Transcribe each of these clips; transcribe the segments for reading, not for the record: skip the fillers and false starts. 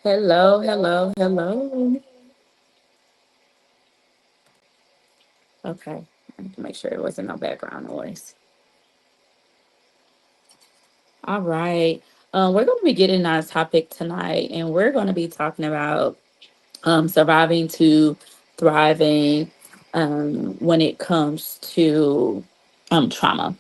Hello, hello, hello. Okay, I need to make sure there wasn't no background noise. All right. We're going to be getting our topic tonight, and we're going to be talking about surviving to thriving when it comes to trauma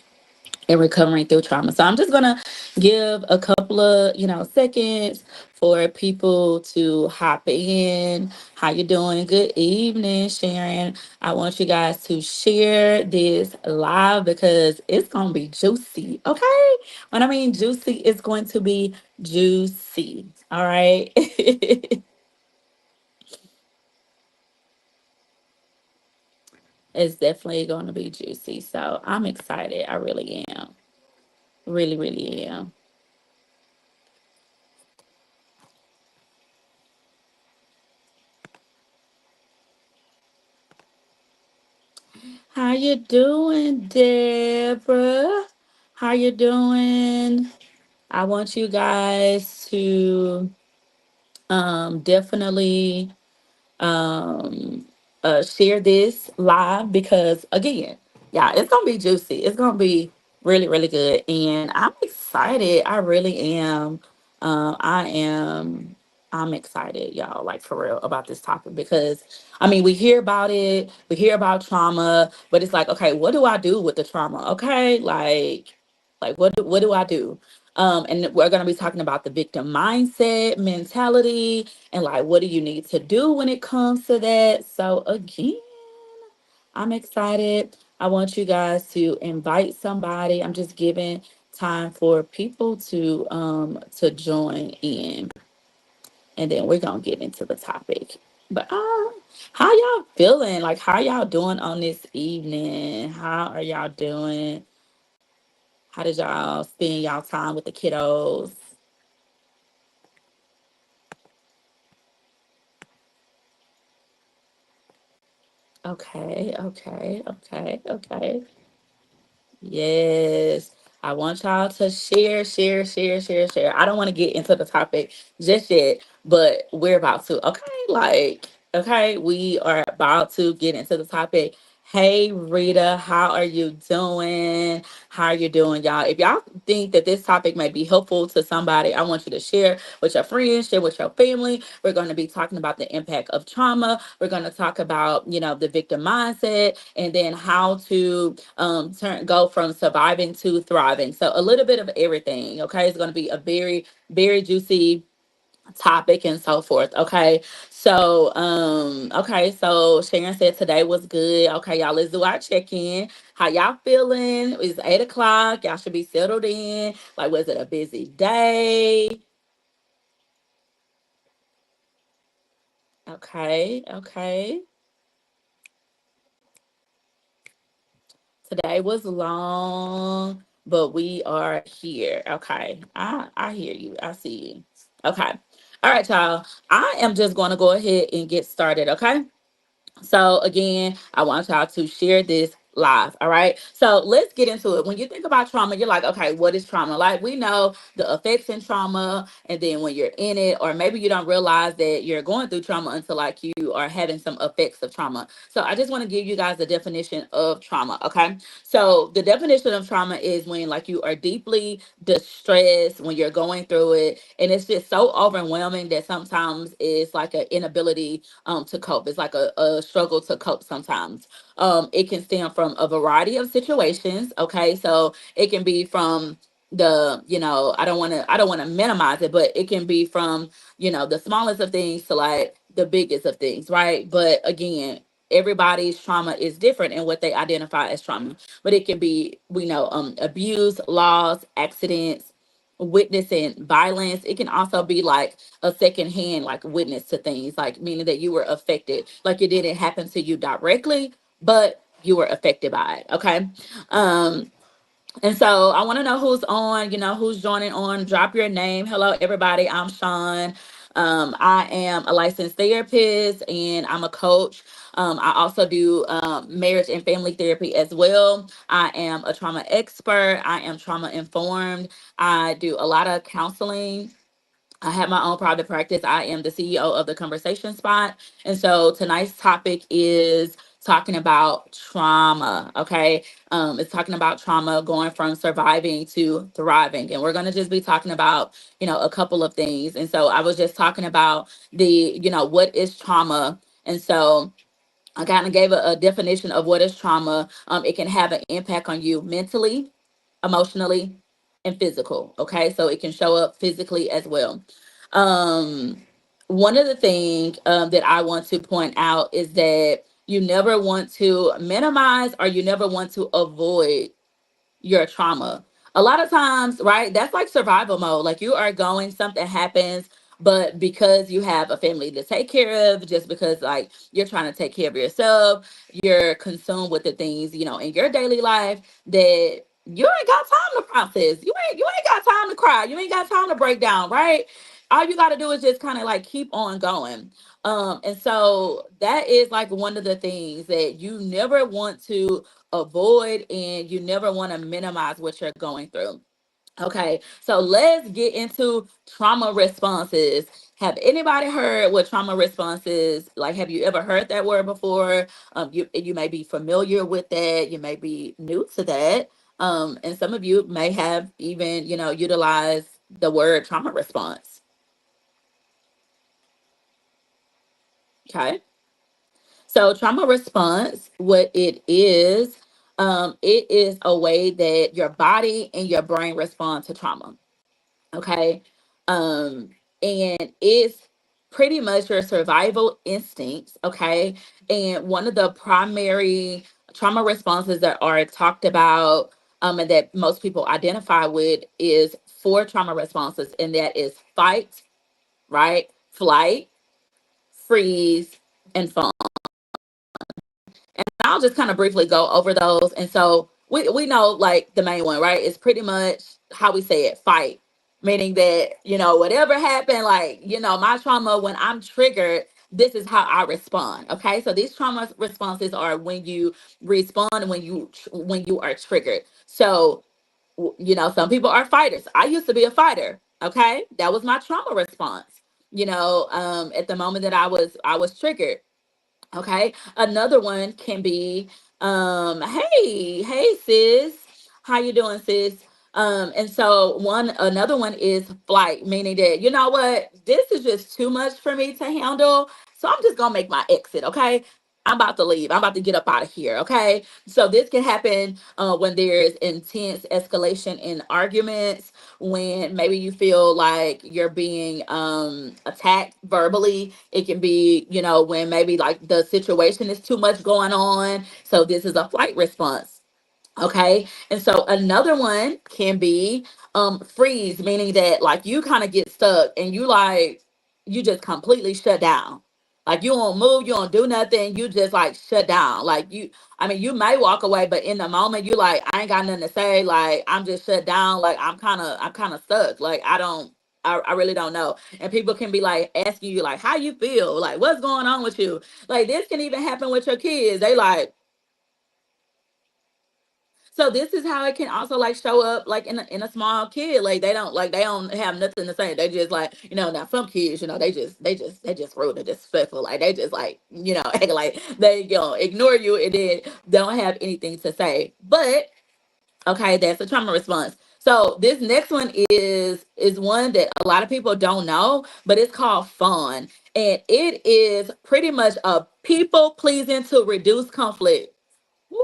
and recovering through trauma. So I'm just gonna give a couple of seconds for people to hop in. How you doing? Good evening, Sharon. I want you guys to share this live because it's gonna be juicy. Okay, when I mean juicy, it's going to be juicy. All right. It's definitely going to be juicy. So I'm excited. I really am. Really, really am. How you doing, Deborah? How you doing? I want you guys to definitely um share this live because again, yeah, it's gonna be juicy. It's gonna be really, really good. And I'm excited. I really am. I am I'm excited, y'all, like for real about this topic because I mean we hear about it, we hear about trauma, but it's like, okay, what do I do with the trauma? Okay, like what do I do? And we're gonna be talking about the victim mindset, mentality, and like what do you need to do when it comes to that. So again, I'm excited. I want you guys to invite somebody. I'm just giving time for people to join in, and then we're gonna get into the topic. But how y'all feeling? Like how y'all doing on this evening? How are y'all doing? How did y'all spend y'all time with the kiddos? Okay, okay, okay, okay. Yes. I want y'all to share, share, share, share, share. I don't want to get into the topic just yet, but we're about to. Okay, okay, we are about to get into the topic. Hey Rita, how are you doing? How are you doing, y'all? If y'all think that this topic may be helpful to somebody, I want you to share with your friends, share with your family. We're going to be talking about the impact of trauma. We're going to talk about, the victim mindset and then how to go from surviving to thriving. So a little bit of everything. Okay, it's going to be a very, very juicy topic and so forth. Okay, so Sharon said today was good. Okay, y'all, let's do our check-in. How y'all feeling? It's 8 o'clock. Y'all should be settled in. Like, was it a busy day? Okay, okay. Today was long, but we are here. Okay. I hear you. I see you. Okay. All right, y'all. I am just going to go ahead and get started. Okay. So again, I want y'all to share this live. All right. So let's get into it. When you think about trauma, you're like, okay, what is trauma? Like we know the effects in trauma, and then when you're in it, or maybe you don't realize that you're going through trauma until like you are having some effects of trauma. So I just want to give you guys the definition of trauma. Okay. So the definition of trauma is when like you are deeply distressed, when you're going through it, and it's just so overwhelming that sometimes it's like an inability to cope. It's like a struggle to cope sometimes. It can stem from a variety of situations. Okay, so it can be from I don't want to minimize it, but it can be from the smallest of things to like the biggest of things, right? But again, everybody's trauma is different in what they identify as trauma. But it can be, abuse, loss, accidents, witnessing violence. It can also be like a secondhand like witness to things, like meaning that you were affected, like it didn't happen to you directly, but you were affected by it. Okay. um and so I want to know who's on, who's joining on. Drop your name. Hello, everybody. I'm Sean. I am a licensed therapist and I'm a coach. I also do marriage and family therapy as well. I am a trauma expert. I am trauma informed. I do a lot of counseling I have my own private practice. I am the CEO of the Conversation Spot. And so tonight's topic is talking about trauma. Okay. It's talking about trauma going from surviving to thriving. And we're going to just be talking about, a couple of things. And so I was just talking about what is trauma. And so I kind of gave a definition of what is trauma. It can have an impact on you mentally, emotionally, and physical. Okay, so it can show up physically as well. Um, One of the things that I want to point out is that you never want to minimize or you never want to avoid your trauma. A lot of times, right? That's like survival mode. Like you are going, something happens, but because you have a family to take care of, just because like you're trying to take care of yourself, you're consumed with the things, in your daily life that you ain't got time to process. You ain't got time to cry. You ain't got time to break down, right? All you got to do is just kind of like keep on going. And so that is like one of the things that you never want to avoid, and you never want to minimize what you're going through. Okay, so let's get into trauma responses. Have anybody heard what trauma response is? Like, have you ever heard that word before? You may be familiar with that. You may be new to that. And some of you may have even, utilized the word trauma response. Okay. So trauma response, what it is a way that your body and your brain respond to trauma. Okay. Um, and it's pretty much your survival instincts. Okay. And one of the primary trauma responses that are talked about, and that most people identify with is four trauma responses, and that is fight, right? Flight, freeze, and fawn. And I'll just kind of briefly go over those. And so we know like the main one, right? It's pretty much how we say it, fight. Meaning that, whatever happened, like, my trauma, when I'm triggered, this is how I respond. Okay. So these trauma responses are when you respond when you are triggered. So, some people are fighters. I used to be a fighter. Okay. That was my trauma response. At the moment that I was triggered. Okay. Another one can be, hey sis, how you doing, sis? And so another one is flight, meaning that, you know what, this is just too much for me to handle. So I'm just gonna make my exit. Okay. I'm about to leave. I'm about to get up out of here. Okay. So this can happen when there's intense escalation in arguments, when maybe you feel like you're being attacked verbally. It can be, when maybe like the situation is too much going on. So this is a flight response. Okay. And so another one can be freeze, meaning that like you kind of get stuck and you just completely shut down. Like you won't move, you don't do nothing, you just like shut down. Like you may walk away, but in the moment you like, I ain't got nothing to say. Like I'm just shut down. Like I'm kinda stuck. Like I really don't know. And people can be like asking you like how you feel, like what's going on with you. Like this can even happen with your kids. They like, so this is how it can also like show up like in a small kid. Like they don't have nothing to say. They just like, now some kids, they just rude and disrespectful. Like they just like, act like they ignore you and then don't have anything to say. But okay, that's a trauma response. So this next one is one that a lot of people don't know, but it's called fawn. And it is pretty much a people pleasing to reduce conflict. Woo.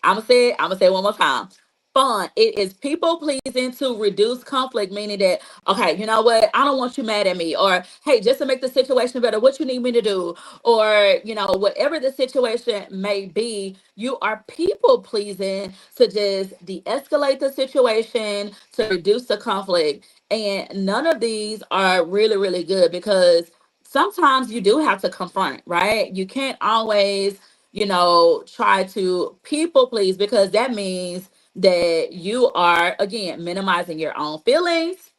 I'm gonna say it one more time. Fun. It is people pleasing to reduce conflict, meaning that, okay, you know what? I don't want you mad at me. Or hey, just to make the situation better, what you need me to do? Or, whatever the situation may be, you are people pleasing to just de-escalate the situation, to reduce the conflict. And none of these are really, really good because sometimes you do have to confront, right? You can't always try to people please because that means that you are, again, minimizing your own feelings.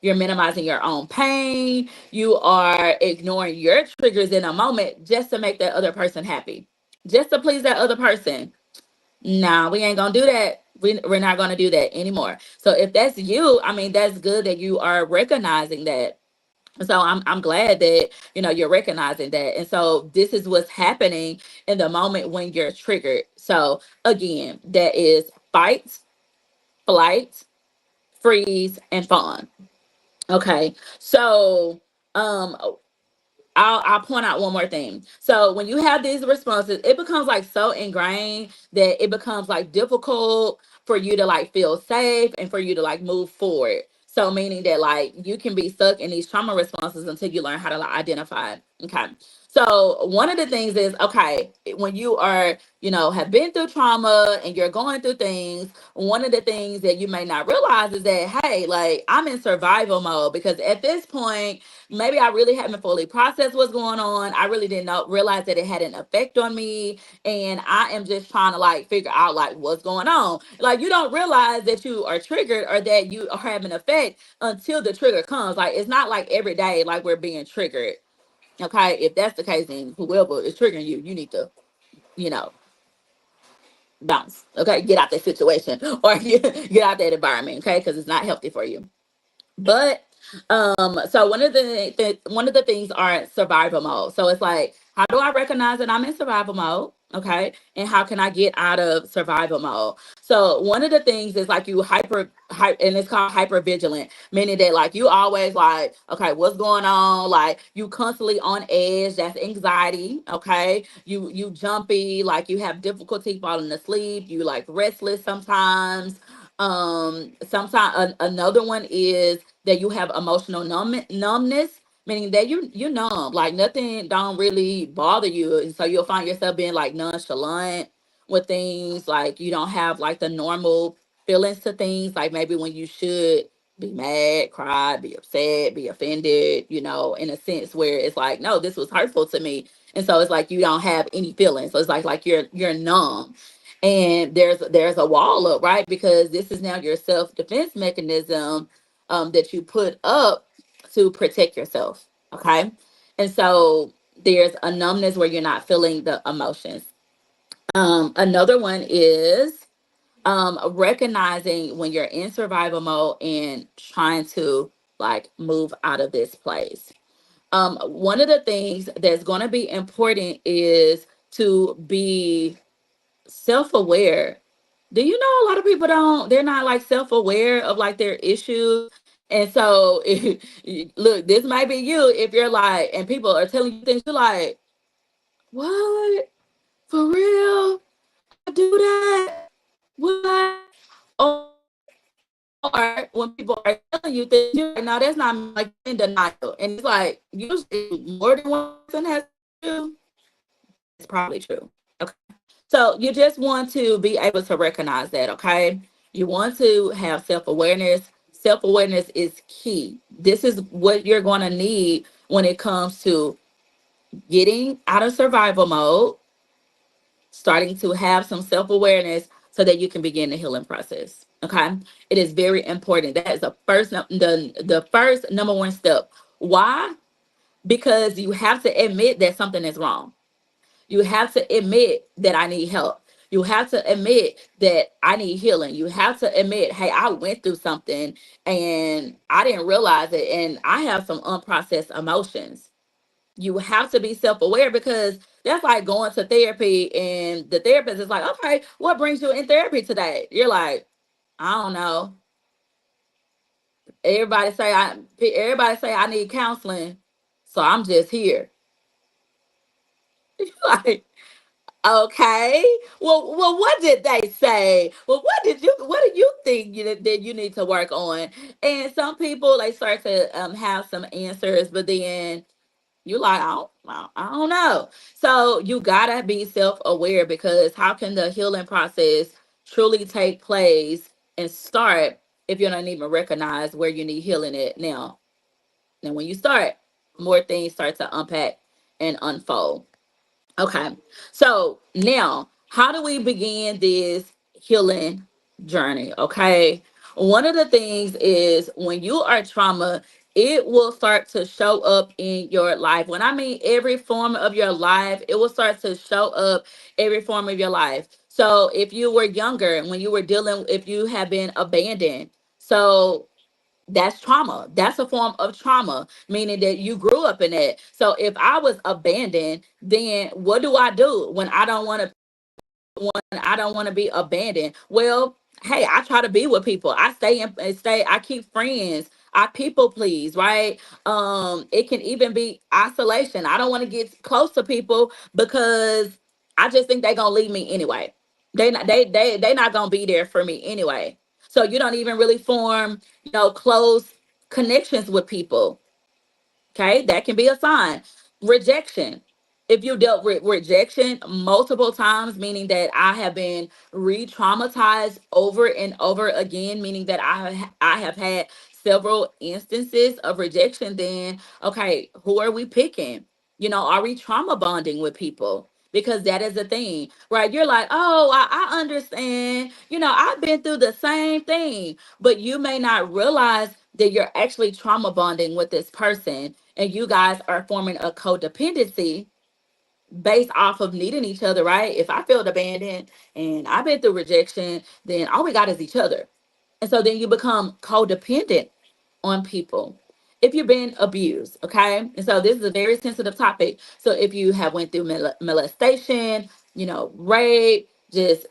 You're minimizing your own pain. You are ignoring your triggers in a moment just to make that other person happy, just to please that other person. Nah, we ain't gonna do that. We're not gonna do that anymore. So if that's you, I mean, that's good that you are recognizing that. So I'm glad that you're recognizing that. And so this is what's happening in the moment when you're triggered. So again, that is fight, flight, freeze, and fawn. Okay. So um I'll point out one more thing. So when you have these responses, it becomes like so ingrained that it becomes like difficult for you to like feel safe and for you to like move forward. So meaning that like you can be stuck in these trauma responses until you learn how to like identify it. Okay. So one of the things is, okay, when you are, have been through trauma and you're going through things, one of the things that you may not realize is that, hey, like I'm in survival mode, because at this point maybe I really haven't fully processed what's going on. I really didn't realize that it had an effect on me. And I am just trying to like figure out like what's going on. Like you don't realize that you are triggered or that you are having an effect until the trigger comes. Like it's not like every day like we're being triggered. Okay. If that's the case, then whoever is triggering you, you need to, you know, bounce. Okay. Get out that situation or get out that environment. Okay. Because it's not healthy for you. But so one of the things are survival mode. So it's like, how do I recognize that I'm in survival mode? Okay, and how can I get out of survival mode? So one of the things is like you and it's called hyper vigilant, meaning that like you always like, okay, what's going on? Like you constantly on edge. That's anxiety. Okay, you jumpy, like you have difficulty falling asleep. You like restless sometimes. Sometimes another one is that you have emotional numbness, meaning that you numb, like nothing don't really bother you, and so you'll find yourself being like nonchalant with things, like you don't have like the normal feelings to things, like maybe when you should be mad, cry, be upset, be offended, in a sense where it's like, no, this was hurtful to me, and so it's like you don't have any feelings, so it's like you're numb. And there's a wall up, right? Because this is now your self-defense mechanism, that you put up to protect yourself. Okay. And so there's a numbness where you're not feeling the emotions. Another one is recognizing when you're in survival mode and trying to like move out of this place. One of the things that's going to be important is to be self-aware. Do you know a lot of people they're not like self-aware of like their issues? And so look, this might be you if you're like, and people are telling you things, you're like, what? For real? I do that? What? Or when people are telling you things, you're like, no, that's not me, like in denial. And it's like usually more than one person has to. It's probably true. Okay. So you just want to be able to recognize that, okay? You want to have self awareness. Self awareness is key. This is what you're going to need when it comes to getting out of survival mode, starting to have some self awareness so that you can begin the healing process. Okay, it is very important. That is the first number one step. Why? Because you have to admit that something is wrong. You have to admit that I need help. You have to admit that I need healing. You have to admit, hey, I went through something and I didn't realize it. And I have some unprocessed emotions. You have to be self aware, because that's like going to therapy and the therapist is like, okay, what brings you in therapy today? You're like, I don't know. Everybody say I need counseling. So I'm just here. Like, okay. Well, what did they say? Well, what do you think that you need to work on? And some people they start to have some answers, but then you like, I don't know. So you gotta be self-aware, because how can the healing process truly take place and start if you don't even recognize where you need healing at now? And when you start, more things start to unpack and unfold. Okay. So now, how do we begin this healing journey? Okay. One of the things is when you are trauma, it will start to show up in your life. When I mean every form of your life, it will start to show up every form of your life. So if you were younger, when you were dealing, if you have been abandoned, so That's trauma. That's a form of trauma, meaning that you grew up in it. So if I was abandoned, then what do when I don't want to be abandoned? Well, hey, I try to be with people. I stay. I keep friends. I people please, right? It can even be isolation. I don't want to get close to people because I just think they gonna leave me anyway. They not gonna be there for me anyway. So you don't even really form, close connections with people. Okay, that can be a sign. Rejection. If you dealt with rejection multiple times, meaning that I have been re-traumatized over and over again, meaning that I have had several instances of rejection, then okay, who are we picking? Are we trauma bonding with people? Because that is the thing, right? You're like, oh, I understand. I've been through the same thing, but you may not realize that you're actually trauma bonding with this person, and you guys are forming a codependency based off of needing each other, right? If I felt abandoned and I've been through rejection, then all we got is each other. And so then you become codependent on people. If you're being abused, okay? And so this is a very sensitive topic. So if you have went through molestation, rape, just,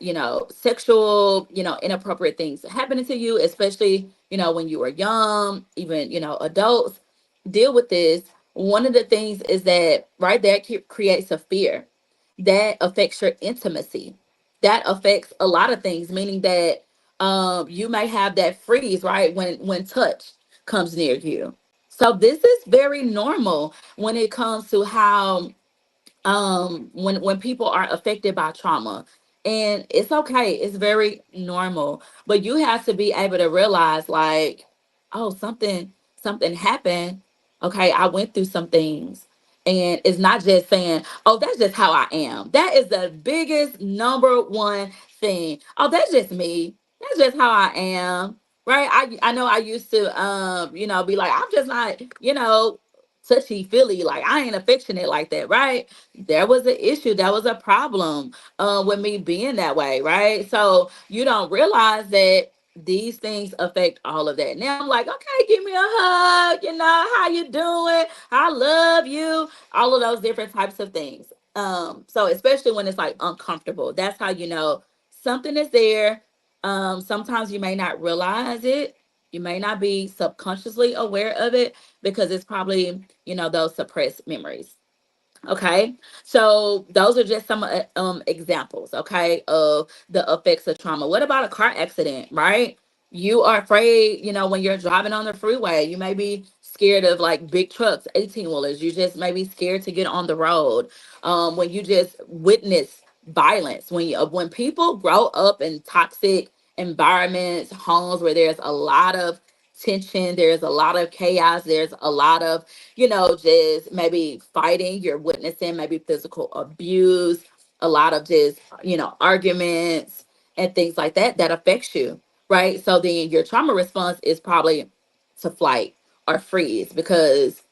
sexual, inappropriate things happening to you, especially, when you were young, even, adults, deal with this. One of the things is that right there creates a fear that affects your intimacy. That affects a lot of things, meaning that you may have that freeze, right, when touch comes near you. So this is very normal when it comes to how when people are affected by trauma. And it's okay, it's very normal, but you have to be able to realize, like, oh, something happened. Okay, I went through some things. And it's not just saying, oh, that's just how I am. That is the biggest number one thing. Oh, that's just me. That's just how I am. Right. I know I used to be like, I'm just not, touchy feely, like I ain't affectionate like that, right? There was an issue, that was a problem with me being that way, right? So you don't realize that these things affect all of that. Now I'm like, okay, give me a hug, how you doing? I love you. All of those different types of things. So especially when it's like uncomfortable, that's how you know something is there. Sometimes you may not realize it. You may not be subconsciously aware of it because it's probably, those suppressed memories. Okay, so those are just some examples, okay, of the effects of trauma. What about a car accident, right? You are afraid, when you're driving on the freeway, you may be scared of like big trucks, 18 wheelers. You just may be scared to get on the road. When you just witness violence, when people grow up in toxic environments, homes where there's a lot of tension, there's a lot of chaos, there's a lot of just maybe fighting, you're witnessing maybe physical abuse, a lot of just, arguments and things like that that affects you, right? So then your trauma response is probably to flight or freeze because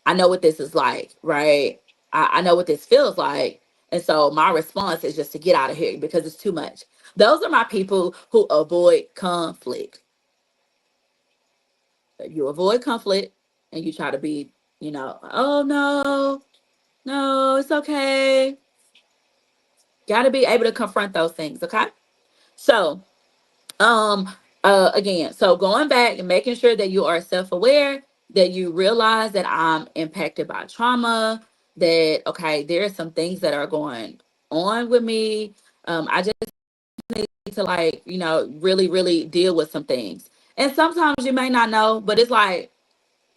I know what this is like, right? I know what this feels like. And so my response is just to get out of here because it's too much. Those are my people who avoid conflict. You avoid conflict and you try to be, oh no, no, it's okay. Got to be able to confront those things, okay? So, um again, so going back and making sure that you are self-aware, that you realize that I'm impacted by trauma, that okay, there are some things that are going on with me. I just need to like, really really deal with some things. And sometimes you may not know, but it's like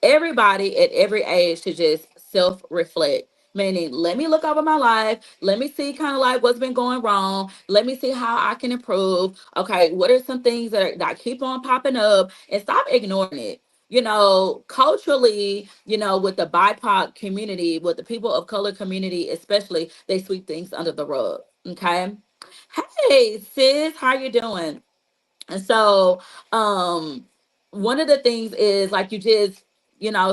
everybody at every age should just self reflect. Meaning, let me look over my life. Let me see kind of like what's been going wrong. Let me see how I can improve. Okay, what are some things that keep on popping up and stop ignoring it? Culturally, with the BIPOC community, with the people of color community, especially, they sweep things under the rug. Okay. Hey, sis, how you doing? And so, one of the things is like you just,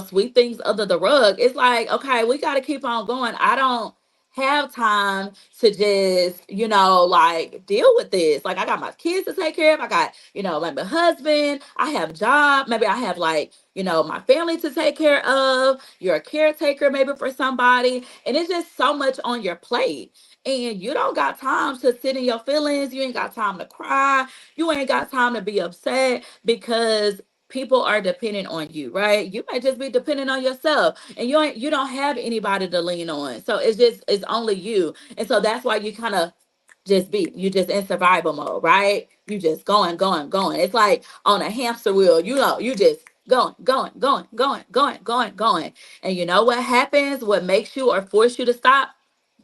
sweep things under the rug. It's like, okay, we got to keep on going. I don't have time to just, like deal with this. Like I got my kids to take care of. I got, like my husband, I have a job. Maybe I have like, my family to take care of. You're a caretaker maybe for somebody. And it's just so much on your plate. And you don't got time to sit in your feelings. You ain't got time to cry. You ain't got time to be upset because people are dependent on you, right? You might just be dependent on yourself, and you don't have anybody to lean on. So it's only you. And so that's why you kind of you just in survival mode, right? You just going, going, going. It's like on a hamster wheel, you just going, going, going, going, going, going, going. And you know what happens? What makes you or force you to stop?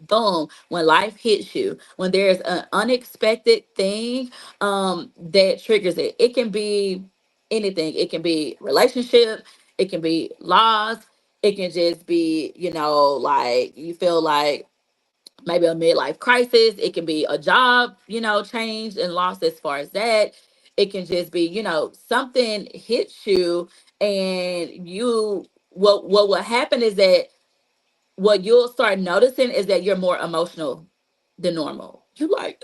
Boom, when life hits you, when there's an unexpected thing that triggers it. It can be anything. It can be relationship, it can be loss, it can just be, like you feel like maybe a midlife crisis. It can be a job, change and loss as far as that. It can just be, something hits you, and what will happen is that what you'll start noticing is that you're more emotional than normal. You like,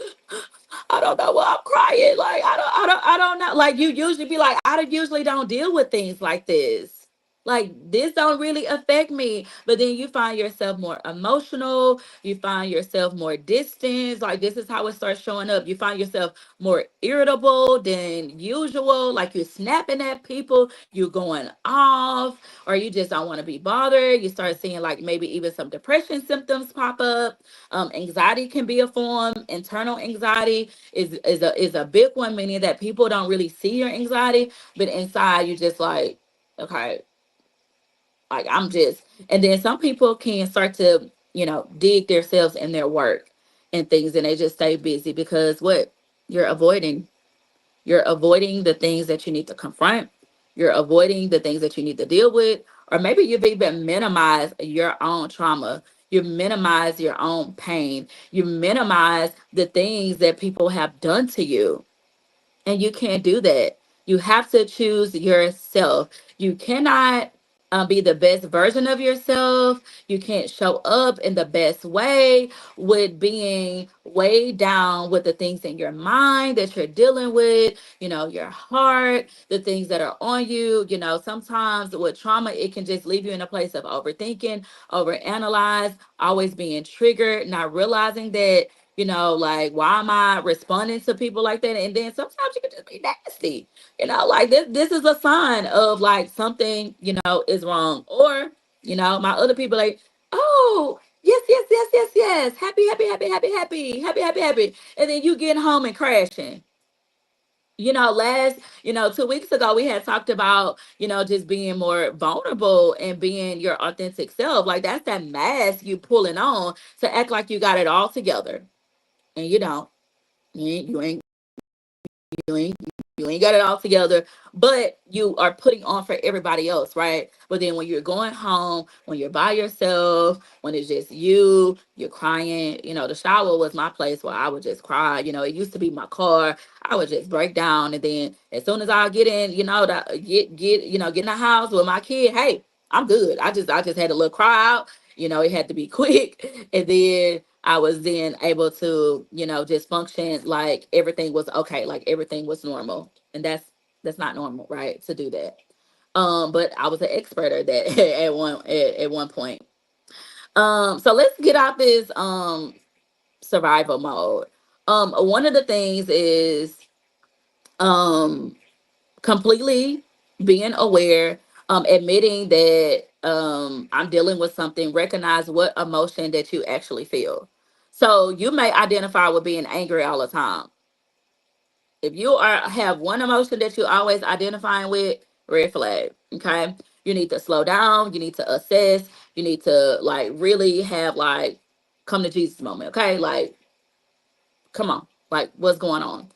I don't know why I'm crying. Like I don't know. Like you usually be like, usually don't deal with things like this. Like this don't really affect me. But then you find yourself more emotional. You find yourself more distant. Like this is how it starts showing up. You find yourself more irritable than usual. Like you're snapping at people. You're going off, or you just don't want to be bothered. You start seeing like maybe even some depression symptoms pop up. Anxiety can be a form. Internal anxiety is a big one, meaning that people don't really see your anxiety, but inside you just like, okay, like I'm just. And then some people can start to, dig themselves in their work and things, and they just stay busy because what you're avoiding. You're avoiding the things that you need to confront. You're avoiding the things that you need to deal with. Or maybe you've even minimized your own trauma. You minimize your own pain. You minimize the things that people have done to you. And you can't do that. You have to choose yourself. You cannot be the best version of yourself. You can't show up in the best way with being weighed down with the things in your mind that you're dealing with, your heart, the things that are on you. Sometimes with trauma, it can just leave you in a place of overthinking, overanalyze, always being triggered, not realizing that like why am I responding to people like that? And then sometimes you can just be nasty, like this is a sign of like something, is wrong. Or, my other people like, oh, yes, yes, yes, yes, yes. Happy, happy, happy, happy, happy, happy, happy, happy. And then you get home and crashing. Last, 2 weeks ago, we had talked about, just being more vulnerable and being your authentic self. Like that's that mask you pulling on to act like you got it all together, and you don't. You ain't you ain't got it all together, but you are putting on for everybody else, right? But then when you're going home, when you're by yourself, when it's just you're crying. The shower was my place where I would just cry. It used to be my car. I would just break down, and then as soon as I get in, get in the house with my kid, hey, I'm good. I just had a little cry out. It had to be quick, and then I was then able to, just function like everything was okay, like everything was normal. And that's not normal, right? To do that. But I was an expert at that at one point. So let's get out this survival mode. One of the things is um completely being aware, admitting that I'm dealing with something, recognize what emotion that you actually feel. So you may identify with being angry all the time. If you have one emotion that you always identifying with, red flag. Okay. You need to slow down, you need to assess, you need to like really have like come to Jesus moment. Okay. Like, come on, like what's going on?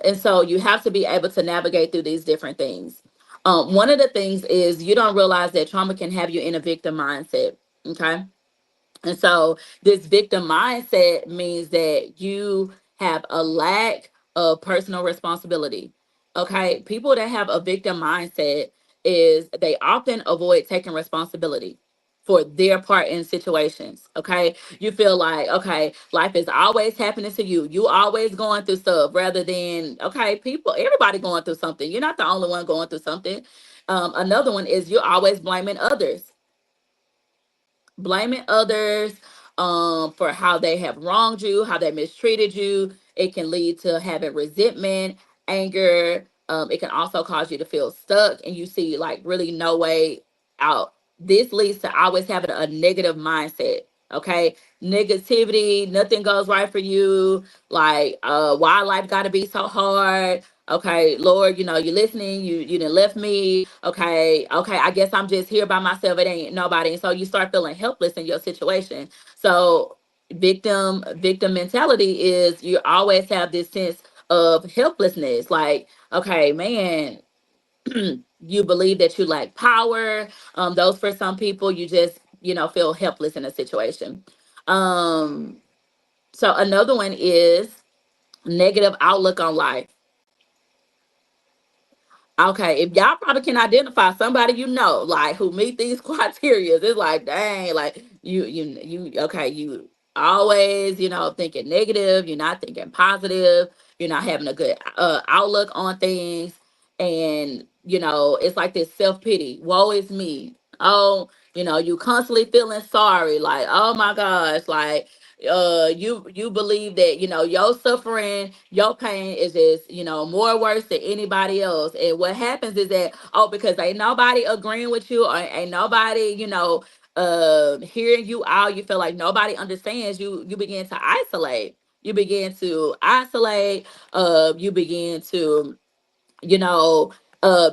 And so you have to be able to navigate through these different things. One of the things is you don't realize that trauma can have you in a victim mindset. Okay. And so this victim mindset means that you have a lack of personal responsibility. Okay. People that have a victim mindset is they often avoid taking responsibility. for their part in situations. Okay. You feel like, okay, life is always happening to you. You always going through stuff rather than, okay, people, everybody going through something. You're not the only one going through something. Another one is you're always blaming others, blaming others for how they have wronged you, how they mistreated you. It can lead to having resentment, anger. It can also cause you to feel stuck and you see like really no way out. This leads to always having a negative mindset. Okay. Negativity, nothing goes right for you. Like, why life gotta be so hard? Okay, Lord, you listening, you didn't left me. Okay, okay, I guess I'm just here by myself. It ain't nobody. And so you start feeling helpless in your situation. So victim mentality is you always have this sense of helplessness. Like, okay, man, you believe that you lack power. Those for some people, you just, feel helpless in a situation. Um, so another one is negative outlook on life. Okay, if y'all probably can identify somebody like who meet these criteria, it's like, dang, like okay, you always, thinking negative, you're not thinking positive, you're not having a good outlook on things, and it's like this self pity, woe is me. Oh, you constantly feeling sorry, like, oh my gosh, like you believe that your suffering, your pain is just more worse than anybody else. And what happens is that, oh, because ain't nobody agreeing with you, or ain't nobody hearing you out, you feel like nobody understands you. You begin to isolate, you begin to you know,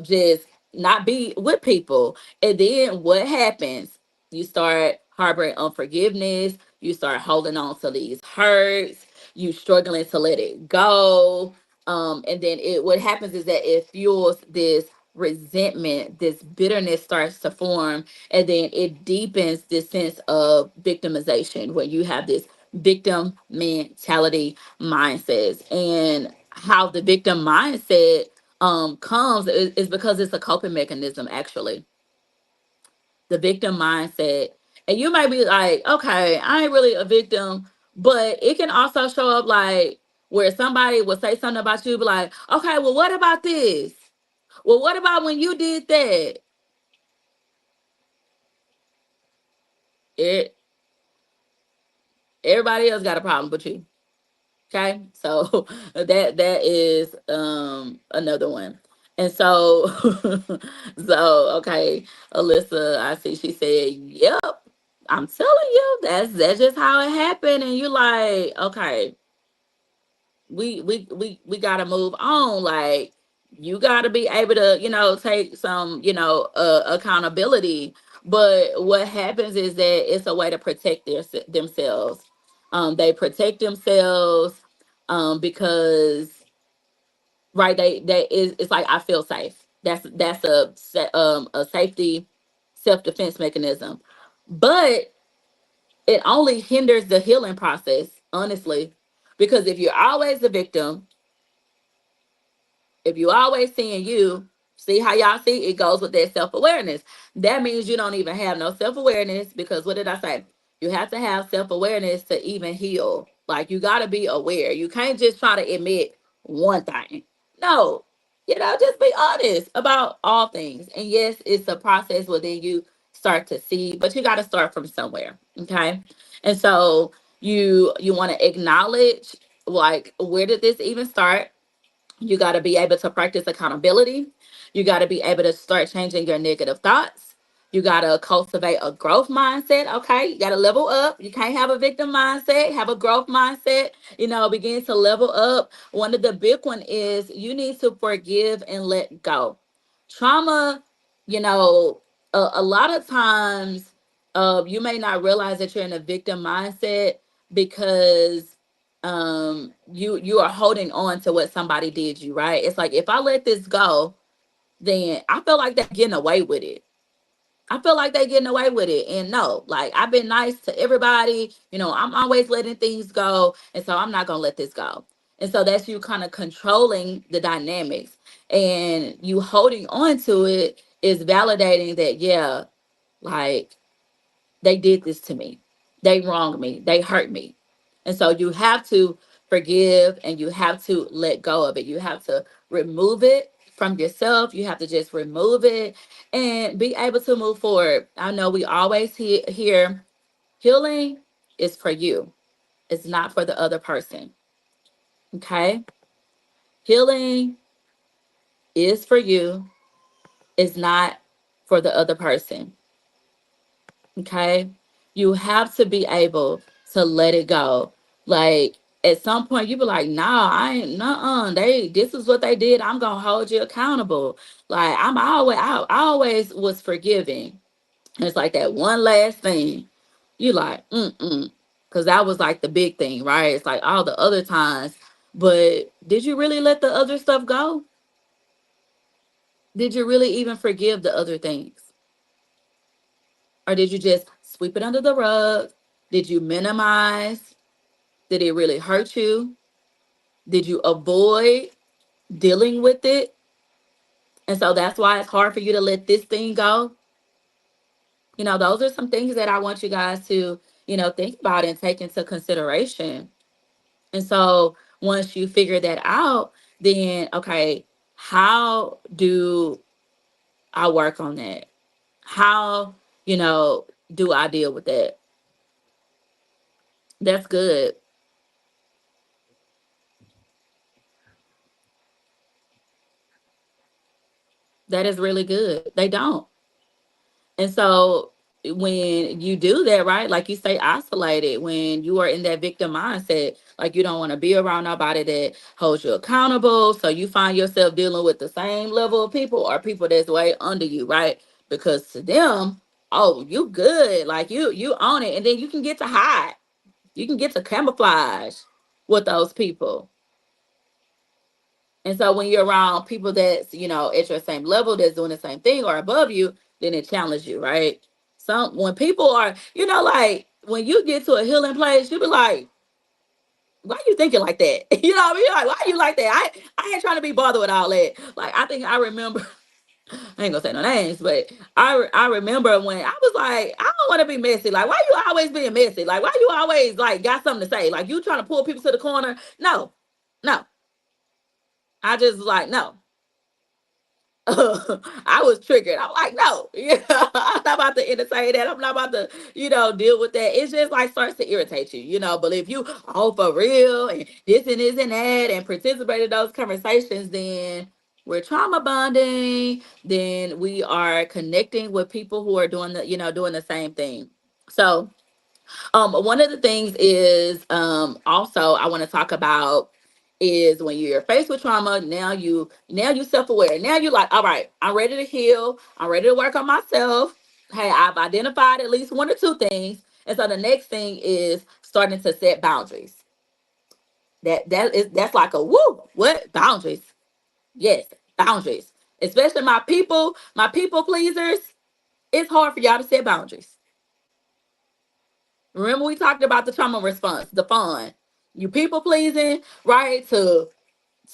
just not be with people. And then what happens? You start harboring unforgiveness, you start holding on to these hurts, you struggling to let it go. And then what happens is that it fuels this resentment, this bitterness starts to form, and then it deepens this sense of victimization where you have this victim mentality mindsets. And how the victim mindset comes is because it's a coping mechanism, actually. The victim mindset. And you might be like, okay, I ain't really a victim, but it can also show up like where somebody will say something about you, be like, okay, well, what about this? Well, what about when you did that? It Everybody else got a problem but you. Okay, so that is another one. And so so okay, Alyssa, I see she said, yep, I'm telling you, that's just how it happened. And you like, okay, we gotta move on. Like, you gotta be able to take some accountability. But what happens is that it's a way to protect themselves. They protect themselves because right, they is it's like, I feel safe. That's a safety self-defense mechanism. But it only hinders the healing process, honestly. Because if you're always the victim, if you always seeing you, see how y'all see it goes with that self-awareness. That means you don't even have no self-awareness, because what did I say? You have to have self-awareness to even heal. Like, you got to be aware. You can't just try to admit one thing. No, just be honest about all things. And yes, it's a process where then you start to see, but you got to start from somewhere. Okay. And so you want to acknowledge, like, where did this even start? You got to be able to practice accountability. You got to be able to start changing your negative thoughts. You got to cultivate a growth mindset. Okay. You got to level up. You can't have a victim mindset, have a growth mindset, begin to level up. One of the big one is you need to forgive and let go. Trauma, you know, a lot of times you may not realize that you're in a victim mindset because you are holding on to what somebody did you, right? It's like, if I let this go, then I feel like they're getting away with it. I feel like they're getting away with it. And no, like, I've been nice to everybody, I'm always letting things go, and so I'm not gonna let this go. And so that's you kind of controlling the dynamics, and you holding on to it is validating that, yeah, like, They did this to me. They wronged me. They hurt me. And so you have to forgive and you have to let go of it. You have to remove it from yourself. You have to just remove it and be able to move forward. I know we always hear healing is for you, it's not for the other person. Okay? Healing is for you, it's not for the other person. Okay? You have to be able to let it go. Like at some point you be like, nah, I ain't this is what they did. I'm gonna hold you accountable. Like I always was forgiving. And it's like that one last thing. You like, mm-mm. Cause that was like the big thing, right? It's like all the other times. But did you really let the other stuff go? Did you really even forgive the other things? Or did you just sweep it under the rug? Did you minimize? Did it really hurt you? Did you avoid dealing with it? And so that's why it's hard for you to let this thing go. Those are some things that I want you guys to, think about and take into consideration. And so once you figure that out, then, okay, how do I work on that? How, do I deal with that? That's good. That is really good. They don't. And so when you do that, right, like you stay isolated, when you are in that victim mindset, like you don't want to be around nobody that holds you accountable. So you find yourself dealing with the same level of people or people that's way under you, right? Because to them, oh, you good. Like you own it. And then you can get to hide. You can get to camouflage with those people. And so when you're around people that's, at your same level, that's doing the same thing or above you, then it challenges you, right? Some when people are, like when you get to a healing place, you be like, why you thinking like that? You know what I mean? Like, why you like that? I ain't trying to be bothered with all that. Like, I think I remember, I ain't gonna say no names, but I remember when I was like, I don't want to be messy. Like, why you always being messy? Like, why you always like got something to say? Like, you trying to pull people to the corner? No, no. I just like no. I was triggered. I'm like, no, yeah, I'm not about to entertain that. I'm not about to, deal with that. It's just like starts to irritate you, But if you, oh, for real, and this and that, and participate in those conversations, then we're trauma bonding. Then we are connecting with people who are doing doing the same thing. So, one of the things is also I want to talk about is when you're faced with trauma, now you self-aware. Now you're like, all right, I'm ready to heal. I'm ready to work on myself. Hey, I've identified at least one or two things. And so the next thing is starting to set boundaries. That's like a woo, what boundaries? Yes, boundaries. Especially my people pleasers. It's hard for y'all to set boundaries. Remember we talked about the trauma response, the fun. You people pleasing, right? To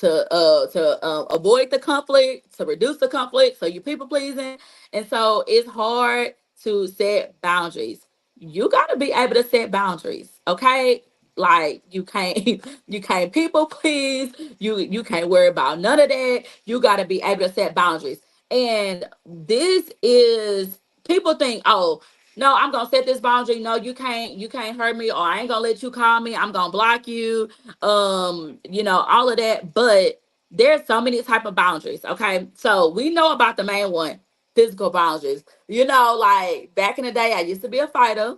avoid the conflict, to reduce the conflict. So you people pleasing, and so it's hard to set boundaries. You got to be able to set boundaries, okay? Like you can't you can't people please. You can't worry about none of that. You got to be able to set boundaries. And this is people think, oh, no, I'm gonna set this boundary. No, you can't hurt me, or I ain't gonna let you call me. I'm gonna block you, all of that. But there's so many type of boundaries. Okay, so we know about the main one, physical boundaries. Like back in the day, I used to be a fighter.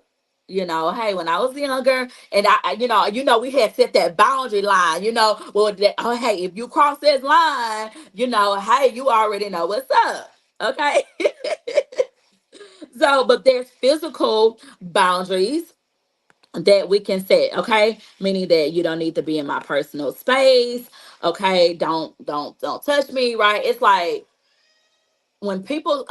Hey, when I was younger, and we had set that boundary line. Well, oh, hey, if you cross this line, hey, you already know what's up. Okay. So, but there's physical boundaries that we can set, okay? Meaning that you don't need to be in my personal space, okay? Don't touch me, right? It's like when people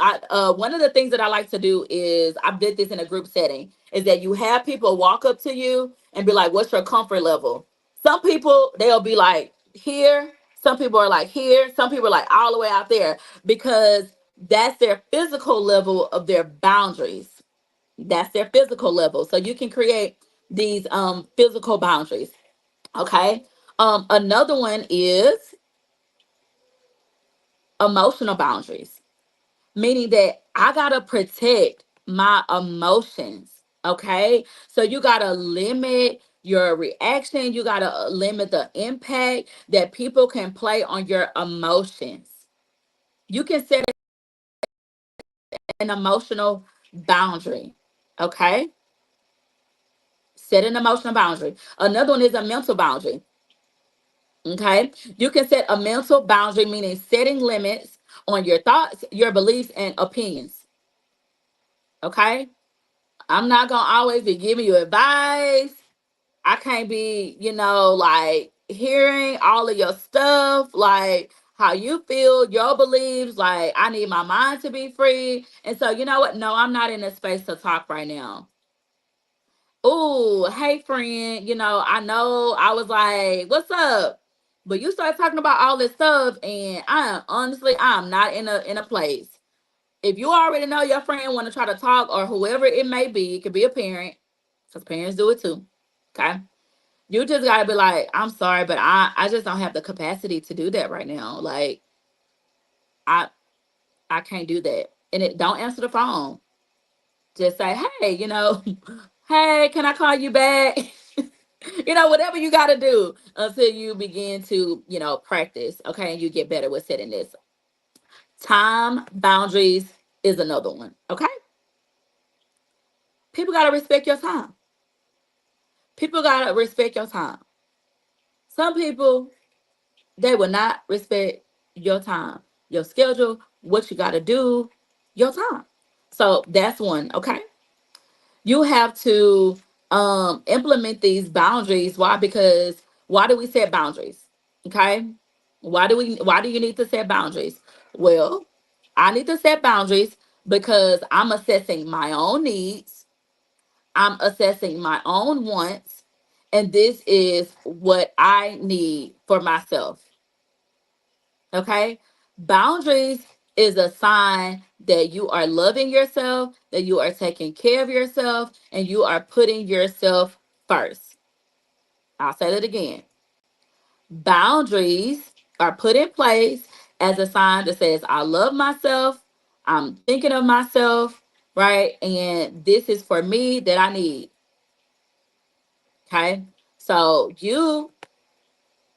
one of the things that I like to do is I did this in a group setting is that you have people walk up to you and be like, what's your comfort level? Some people they'll be like here, some people are like here, some people are like all the way out there because that's their physical level of their boundaries. That's their physical level. So you can create these physical boundaries. Okay. Another one is emotional boundaries, meaning that I gotta protect my emotions. Okay. So you gotta limit your reaction, you gotta limit the impact that people can play on your emotions. You can set an emotional boundary. Okay. Set an emotional boundary. Another one is a mental boundary. Okay. You can set a mental boundary, meaning setting limits on your thoughts, your beliefs, and opinions. Okay. I'm not going to always be giving you advice. I can't be, like hearing all of your stuff, like how you feel, your beliefs. Like, I need my mind to be free. And so, you know what? No, I'm not in a space to talk right now. Oh, hey friend, I know I was like, what's up? But you start talking about all this stuff, and I'm not in a place. If you already know your friend want to try to talk, or whoever it may be, it could be a parent, because parents do it too. Okay. You just gotta be like, I'm sorry, but I just don't have the capacity to do that right now. Like, I I can't do that. And it don't answer the phone. Just say, hey, hey, can I call you back? Whatever you got to do until you begin to, practice. Okay. And you get better with setting this. Time boundaries is another one. Okay. People got to respect your time. People got to respect your time. Some people, they will not respect your time, your schedule, what you got to do, your time. So that's one. Okay. You have to implement these boundaries. Why? Because why do we set boundaries? Okay. Why do you need to set boundaries? Well, I need to set boundaries because I'm assessing my own needs, I'm assessing my own wants, and this is what I need for myself. Okay. Boundaries is a sign that you are loving yourself, that you are taking care of yourself, and you are putting yourself first. I'll say that again. Boundaries are put in place as a sign that says, I love myself, I'm thinking of myself, right? And this is for me that I need. Okay. So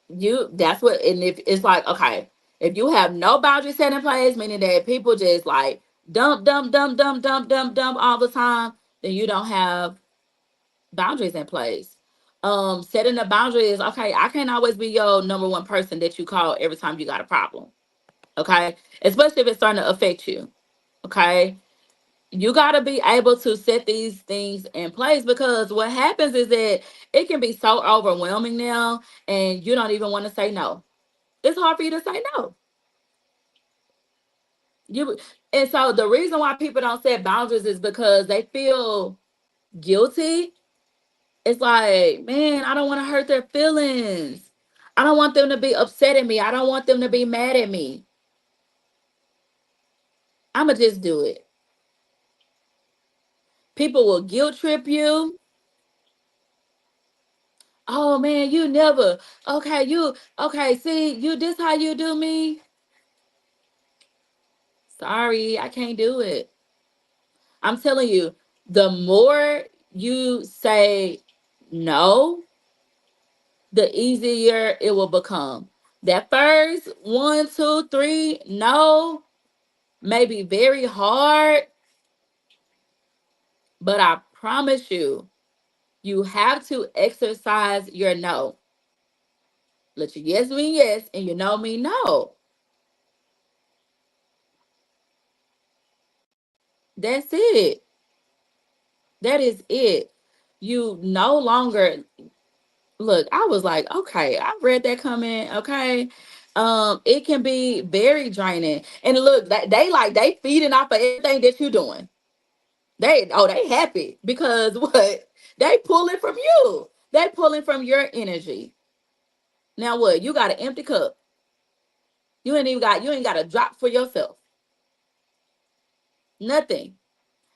that's what, and if it's like, okay, if you have no boundary set in place, meaning that people just like dump all the time, then you don't have boundaries in place. Setting a boundary is, okay, I can't always be your number one person that you call every time you got a problem. Okay. Especially if it's starting to affect you. Okay. You got to be able to set these things in place, because what happens is that it can be so overwhelming now, and you don't even want to say no. It's hard for you to say no. You And so the reason why people don't set boundaries is because they feel guilty. It's like, man, I don't want to hurt their feelings. I don't want them to be upset at me. I don't want them to be mad at me. I'ma just do it. People will guilt trip you. Oh man, you never. Okay, see, you this how you do me? Sorry, I can't do it. I'm telling you, the more you say no, the easier it will become. That first one, two, three, no, may be very hard, but I promise you, you have to exercise your no. Let your yes mean yes and your no mean no. That's it. That is it. You no longer look. I was like, okay, I read that comment. Okay. It can be very draining. And look, they feeding off of everything that you're doing. They happy because what? They pulling from you. They pulling from your energy. Now what? You got an empty cup. You ain't got a drop for yourself. Nothing.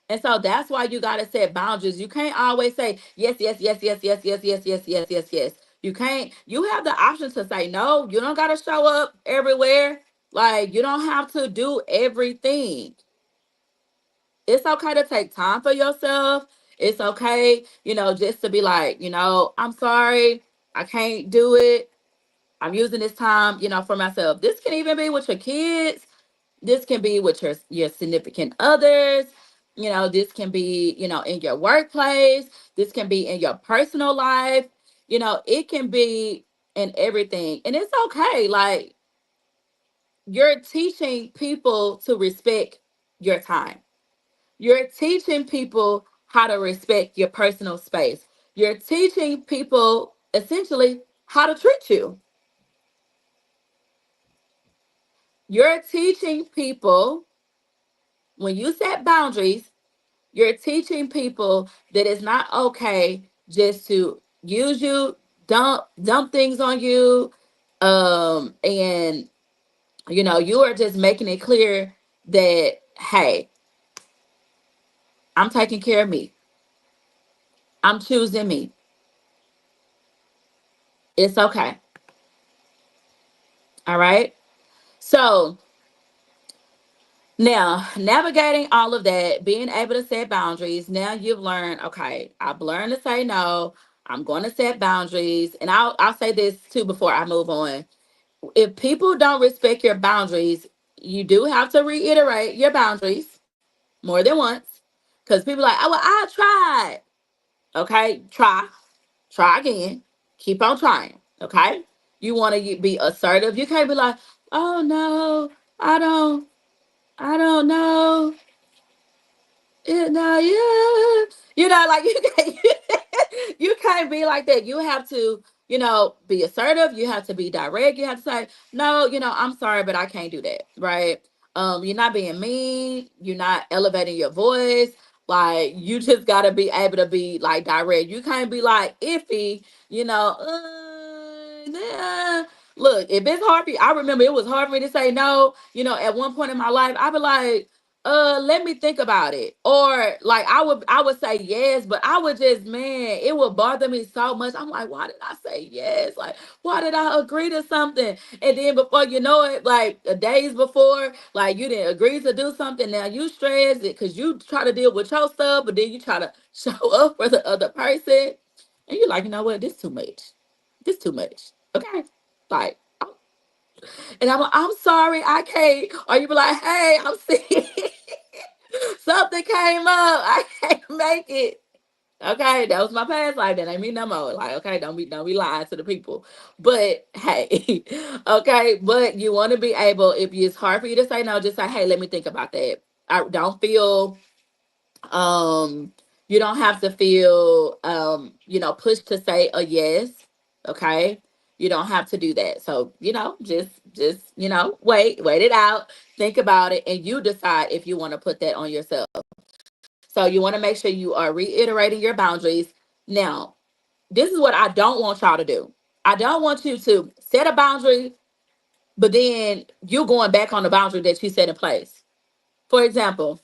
And so that's why you gotta set boundaries. You can't always say yes, yes, yes, yes, yes, yes, yes, yes, yes, yes, yes. You can't. You have the option to say no. You don't gotta show up everywhere. Like you don't have to do everything. It's okay to take time for yourself. It's okay, just to be like, I'm sorry, I can't do it. I'm using this time, for myself. This can even be with your kids. This can be with your significant others. This can be, in your workplace. This can be in your personal life. It can be in everything. And it's okay. Like you're teaching people to respect your time. You're teaching people how to respect your personal space. You're teaching people essentially how to treat you. You're teaching people when you set boundaries, you're teaching people that it's not okay just to use you, dump things on you, and you are just making it clear that hey, I'm taking care of me. I'm choosing me. It's okay. All right. So now, navigating all of that, being able to set boundaries, now you've learned, okay, I've learned to say no. I'm going to set boundaries. And I'll say this too before I move on. If people don't respect your boundaries, you do have to reiterate your boundaries more than once. Because people are like, oh, well, I tried. Okay, try again. Keep on trying. Okay. You want to be assertive. You can't be like, oh no, I don't, I don't know. No, yeah. Like you can't, you can't be like that. You have to, be assertive. You have to be direct. You have to say, no, I'm sorry, but I can't do that. Right. You're not being mean. You're not elevating your voice. Like you just gotta be able to be like direct. You can't be like iffy, yeah. Look, if it's hard for you, I remember it was hard for me to say no, at one point in my life, I'd be like, let me think about it. Or like I would say yes, but I would just, man, it would bother me so much. I'm like, why did I say yes? Like, why did I agree to something? And then before you know it, like days before, like you didn't agree to do something. Now you stress it because you try to deal with your stuff, but then you try to show up for the other person. And you're like, you know what, this too much. This too much. Okay. Like, and I'm sorry, I can't. Or you be like, hey, I'm sick. Something came up. I can't make it. Okay, that was my past life. That ain't me no more. Like, okay, don't be lying to the people. But hey, okay, but you want to be able, if it's hard for you to say no, just say, hey, let me think about that. I don't feel um you don't have to feel pushed to say a yes. Okay. You don't have to do that. So, just wait it out, think about it, and you decide if you want to put that on yourself. So you want to make sure you are reiterating your boundaries. Now, this is what I don't want y'all to do. I don't want you to set a boundary, but then you going back on the boundary that you set in place. For example,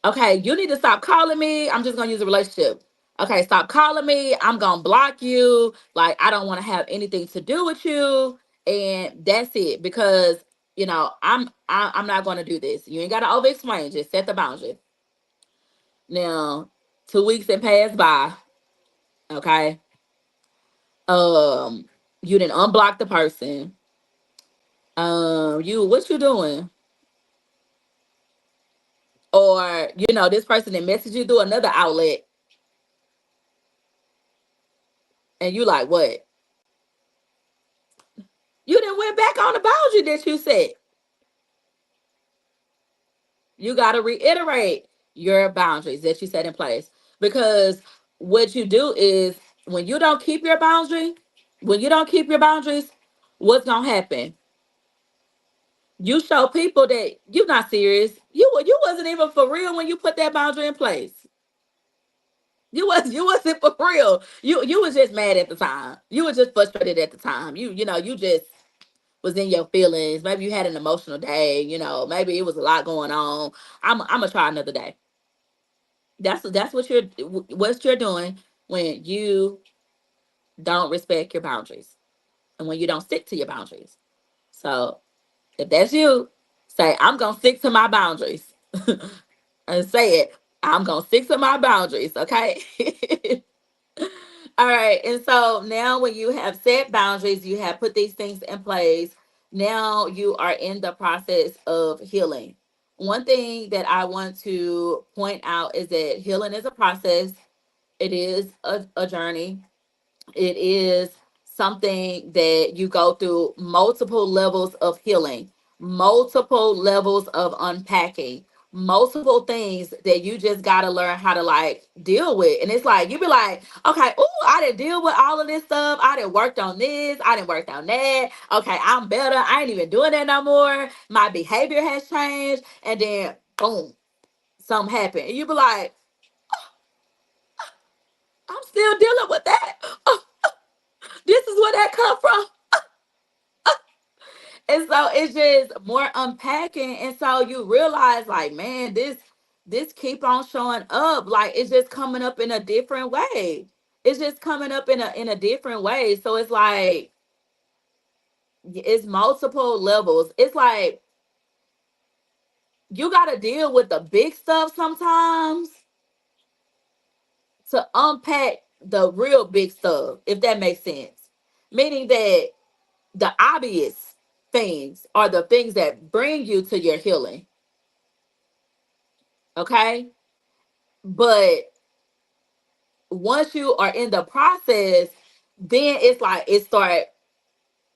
okay, you need to stop calling me. I'm just gonna use a relationship. Okay, stop calling me. I'm gonna block you. Like, I don't want to have anything to do with you. And that's it. Because, I'm not gonna do this. You ain't gotta over explain, just set the boundary. Now, 2 weeks that passed by, okay. Um, you didn't unblock the person. What you doing? Or, this person that messaged you through another outlet, and you like, what? You didn't went back on the boundary that you set. You got to reiterate your boundaries that you set in place. Because what you do is when you don't keep your boundary, when you don't keep your boundaries, what's going to happen? You show people that you're not serious. You wasn't even for real when you put that boundary in place. You wasn't for real. You was just mad at the time. You was just frustrated at the time. You just was in your feelings. Maybe you had an emotional day. Maybe it was a lot going on. I'm gonna try another day. That's what you're doing when you don't respect your boundaries and when you don't stick to your boundaries. So if that's you, say, I'm gonna stick to my boundaries. And say it. I'm gonna stick to my boundaries, okay? All right. And so now when you have set boundaries, you have put these things in place. Now you are in the process of healing. One thing that I want to point out is that healing is a process. It is a journey. It is something that you go through multiple levels of healing, multiple levels of unpacking, multiple things that you just got to learn how to like deal with. And it's like, you be like, okay, oh, I didn't deal with all of this stuff. I didn't worked on this. I didn't work on that. Okay, I'm better. I ain't even doing that no more. My behavior has changed. And then, boom, something happened. And you be like, I'm still dealing with that. Oh, this is where that come from. And so it's just more unpacking. And so you realize, like, man, this keep on showing up. Like it's just coming up in a different way. It's just coming up in a different way. So it's like it's multiple levels. It's like you gotta deal with the big stuff sometimes to unpack the real big stuff, if that makes sense. Meaning that the obvious things are the things that bring you to your healing. Okay. But once you are in the process, then it's like it start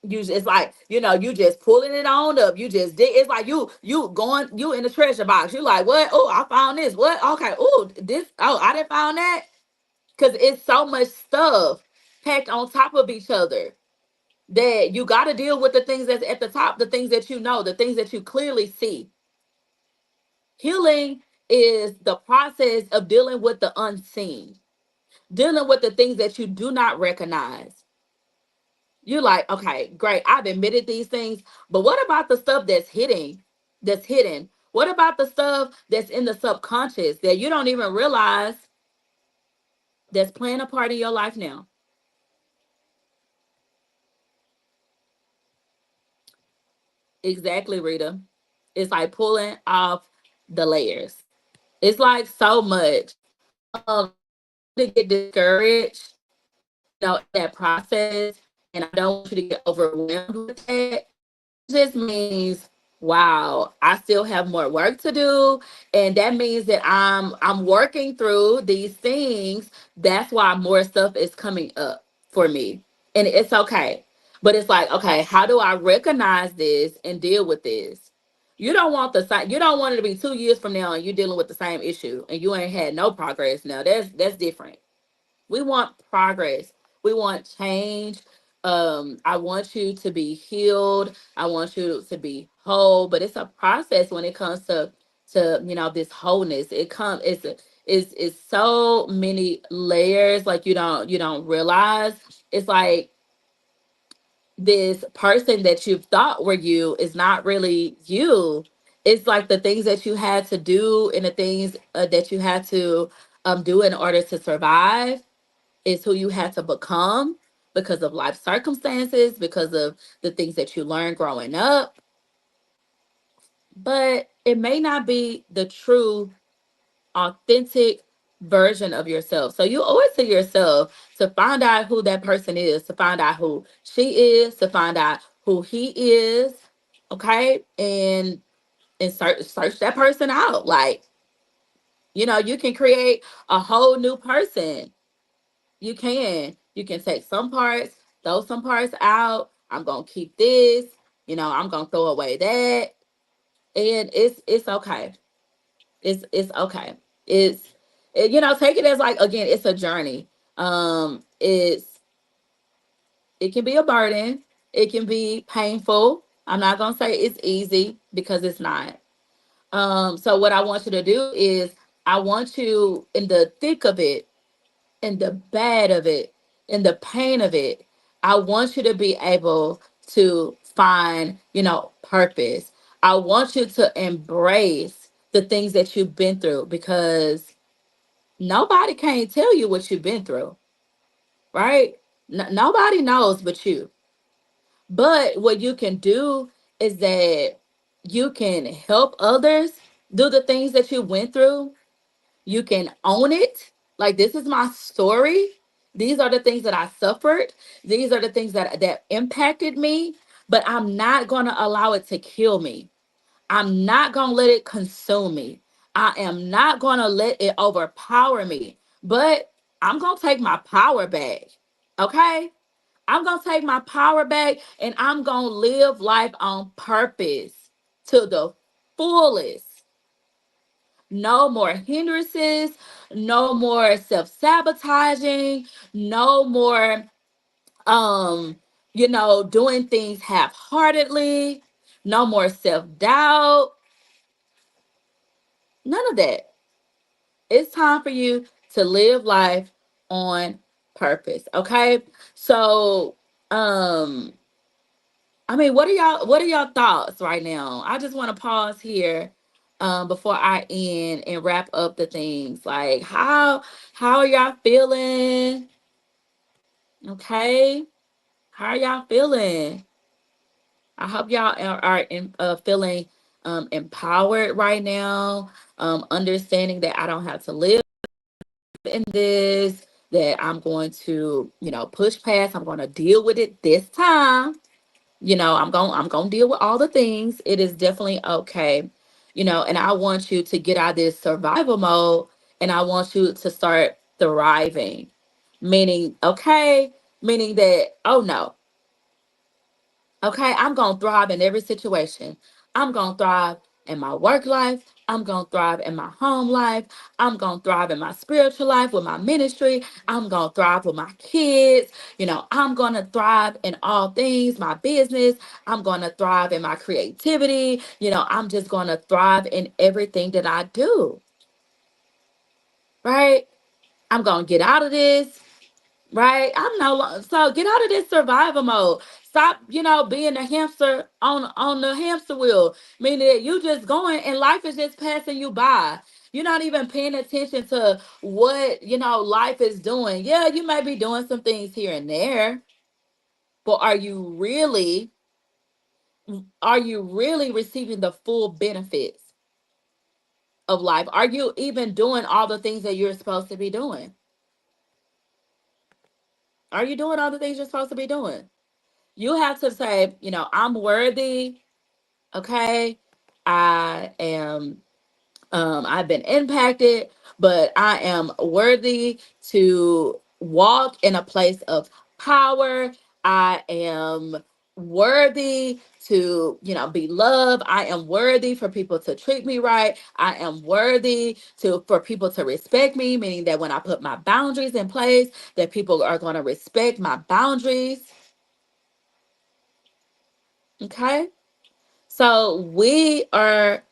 it's like, you just pulling it on up. You just did it's like you going you in the treasure box. You like, what? Oh, I found this. What? Okay. Oh, this, oh, I didn't found that. Cause it's so much stuff packed on top of each other that you gotta deal with the things that's at the top, the things that you know, the things that you clearly see. Healing is the process of dealing with the unseen, dealing with the things that you do not recognize. You're like, okay, great, I've admitted these things, but what about the stuff that's hitting, that's hidden? What about the stuff that's in the subconscious that you don't even realize that's playing a part in your life now? Exactly, Rita. It's like pulling off the layers. It's like so much. To get discouraged, in that process, and I don't want you to get overwhelmed with that. Just means, wow, I still have more work to do, and that means that I'm working through these things. That's why more stuff is coming up for me, and it's okay. But it's like, okay, how do I recognize this and deal with this? You don't want the same. You don't want it to be 2 years from now and you're dealing with the same issue and you ain't had no progress. Now that's different. We want progress. We want change. I want you to be healed. I want you to be whole. But it's a process when it comes to this wholeness. It comes. It's so many layers. Like you don't realize. It's like this person that you thought were you is not really you. It's like the things that you had to do and the things that you had to do in order to survive is who you had to become because of life circumstances, because of the things that you learned growing up. But it may not be the true, authentic version of yourself. So you owe it to yourself to find out who that person is, to find out who she is, to find out who he is. Okay. And search that person out. Like, you can create a whole new person. You can take some parts, throw some parts out. I'm gonna keep this. I'm gonna throw away that, and it's okay. It's okay. Take it as, like, again, it's a journey. It can be a burden. It can be painful. I'm not gonna say it's easy because it's not. So what I want you to do is I want you in the thick of it, in the bad of it, in the pain of it. I want you to be able to find, purpose. I want you to embrace the things that you've been through because Nobody can't tell you what you've been through, right? Nobody knows but you. But what you can do is that you can help others do the things that you went through. You can own it. Like, this is my story. These are the things that I suffered. These are the things that impacted me, but I'm not going to allow it to kill me. I'm not going to let it consume me. I am not going to let it overpower me. But I'm going to take my power back. Okay? I'm going to take my power back and I'm going to live life on purpose to the fullest. No more hindrances, no more self-sabotaging, no more doing things half-heartedly, no more self-doubt, none of that. It's time for you to live life on purpose, okay? So, I mean, what are y'all thoughts right now? I just want to pause here before I end and wrap up the things. Like, how are y'all feeling? Okay? How are y'all feeling? I hope y'all are feeling empowered right now, understanding that I don't have to live in this, that I'm going to, push past, I'm going to deal with it this time. I'm going to deal with all the things. It is definitely okay. And I want you to get out of this survival mode and I want you to start thriving. Meaning, okay, meaning that, oh no, okay, I'm going to thrive in every situation. I'm going to thrive in my work life. I'm going to thrive in my home life. I'm going to thrive in my spiritual life with my ministry. I'm going to thrive with my kids. I'm going to thrive in all things, my business. I'm going to thrive in my creativity. I'm just going to thrive in everything that I do, right? I'm going to get out of this. Right? I'm no longer, so get out of this survival mode. Stop, being a hamster on the hamster wheel. Meaning that you just going and life is just passing you by. You're not even paying attention to what, life is doing. Yeah, you may be doing some things here and there, but are you really receiving the full benefits of life? Are you even doing all the things that you're supposed to be doing? Are you doing all the things you're supposed to be doing? You have to say, I'm worthy. Okay. I am, I've been impacted, but I am worthy to walk in a place of power. I am worthy to, be loved. I am worthy for people to treat me right. I am worthy for people to respect me, meaning that when I put my boundaries in place, that people are going to respect my boundaries. Okay. So we are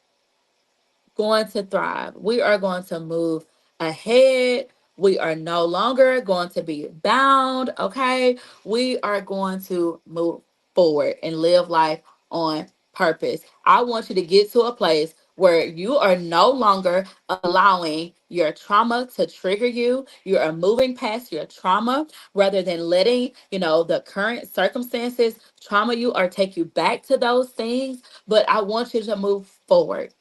going to thrive. We are going to move ahead. We are no longer going to be bound. Okay. We are going to move forward and live life on purpose. I want you to get to a place where you are no longer allowing your trauma to trigger you. You are moving past your trauma rather than letting, the current circumstances trauma you or take you back to those things. But I want you to move forward.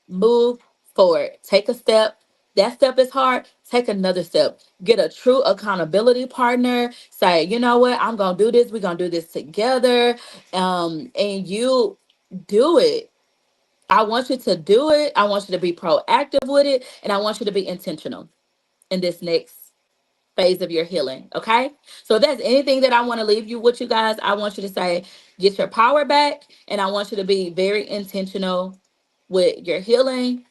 Move forward. Take a step. That step is hard. Take another step. Get a true accountability partner. Say, you know what? I'm going to do this. We're going to do this together. And you do it. I want you to do it. I want you to be proactive with it. And I want you to be intentional in this next phase of your healing. Okay. So if there's anything that I want to leave you with, you guys, I want you to say, get your power back. And I want you to be very intentional with your healing,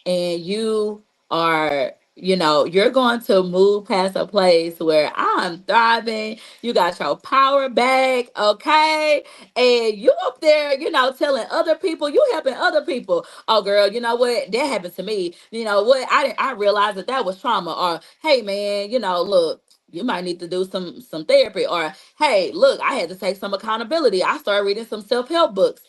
and you are, you're going to move past a place where I'm thriving. You got your power back, okay? And you up there, telling other people, you helping other people. Oh, girl, you know what? That happened to me. You know what? I realized that was trauma. Or, hey, man, look, you might need to do some therapy. Or, hey, look, I had to take some accountability. I started reading some self-help books.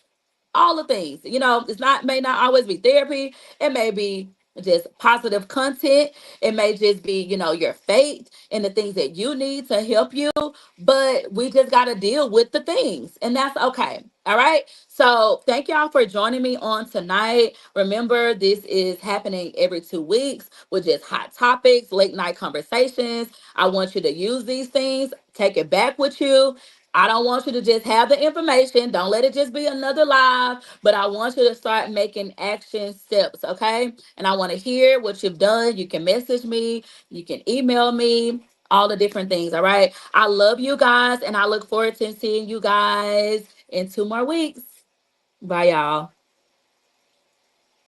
All the things, it's not may not always be therapy. It may be just positive content. It may just be, your faith and the things that you need to help you. But we just got to deal with the things, and that's okay. All right. So thank y'all for joining me on tonight. Remember, this is happening every 2 weeks with just hot topics, late night conversations. I want you to use these things, take it back with you. I don't want you to just have the information. Don't let it just be another live, but I want you to start making action steps, okay? And I want to hear what you've done. You can message me, you can email me, all the different things, all right? I love you guys, and I look forward to seeing you guys in 2 more weeks. Bye, y'all.